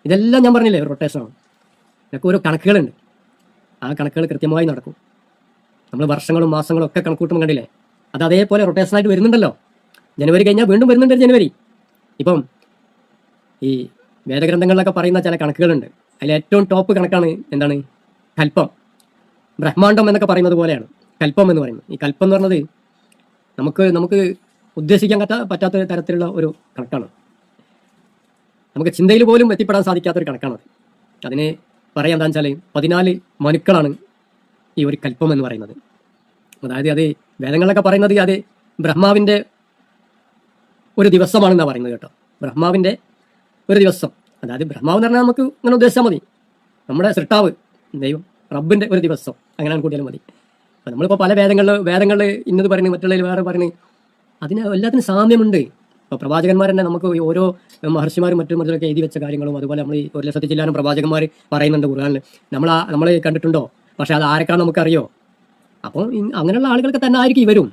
ഇതെല്ലാം ഞാൻ പറഞ്ഞില്ലേ റൊട്ടേഷനാണ്. ഇതൊക്കെ ഓരോ കണക്കുകളുണ്ട്. ആ കണക്കുകൾ കൃത്യമായി നടക്കും. നമ്മൾ വർഷങ്ങളും മാസങ്ങളും ഒക്കെ കണക്കൂട്ടും കണ്ടില്ലേ, അത് അതേപോലെ റൊട്ടേഷനായിട്ട് വരുന്നുണ്ടല്ലോ. ജനുവരി കഴിഞ്ഞാൽ വീണ്ടും വരുന്നുണ്ട് ജനുവരി. ഇപ്പം ഈ വേദഗ്രന്ഥങ്ങളിലൊക്കെ പറയുന്ന ചില കണക്കുകളുണ്ട്. അതിൽ ഏറ്റവും ടോപ്പ് കണക്കാണ് എന്താണ്? കൽപ്പം, ബ്രഹ്മാണ്ഡം എന്നൊക്കെ പറയുന്നത് പോലെയാണ് കൽപ്പം എന്ന് പറയുന്നത്. ഈ കൽപ്പം എന്ന് പറഞ്ഞത് നമുക്ക് ഉദ്ദേശിക്കാൻ പറ്റാത്ത തരത്തിലുള്ള ഒരു കണക്കാണ്. നമുക്ക് ചിന്തയിൽ പോലും എത്തിപ്പെടാൻ സാധിക്കാത്തൊരു കണക്കാണത്. അതിന് പറയാൻ എന്താ വെച്ചാൽ 14 മനുക്കളാണ് ഈ ഒരു കൽപ്പം എന്ന് പറയുന്നത്. അതായത് അത് വേദങ്ങളിലൊക്കെ പറയുന്നത് അത് ബ്രഹ്മാവിൻ്റെ ഒരു ദിവസമാണെന്നാണ് പറയുന്നത് കേട്ടോ. ബ്രഹ്മാവിൻ്റെ ഒരു ദിവസം, അതായത് ബ്രഹ്മാവ് എന്ന് പറഞ്ഞാൽ നമുക്ക് ഇങ്ങനെ ഉദ്ദേശിച്ചാൽ മതി, നമ്മുടെ സൃഷ്ടാവ് ദൈവം റബ്ബിൻ്റെ ഒരു ദിവസം, അങ്ങനെ കൂട്ടിയാലും മതി. അപ്പം നമ്മളിപ്പോൾ പല വേദങ്ങളിൽ ഇന്നത് പറയുന്നത്, മറ്റുള്ളതിൽ വേറെ പറയുന്നത്, അതിന് എല്ലാത്തിനും സാമ്യമുണ്ട്. ഇപ്പോൾ പ്രവാചകന്മാർ തന്നെ നമുക്ക് ഓരോ മഹർഷിമാരും മറ്റൊക്കെ എഴുതി വെച്ച കാര്യങ്ങളും, അതുപോലെ നമ്മൾ ഈ 1,00,000 ചില്ലാനും പ്രവാചകന്മാർ പറയുന്നുണ്ട് ഖുർആനിൽ. നമ്മൾ കണ്ടിട്ടുണ്ടോ? പക്ഷെ അത് ആരൊക്കെയാണ് നമുക്കറിയോ? അപ്പോൾ അങ്ങനെയുള്ള ആളുകൾക്ക് തന്നെ ആയിരിക്കും ഇവരും.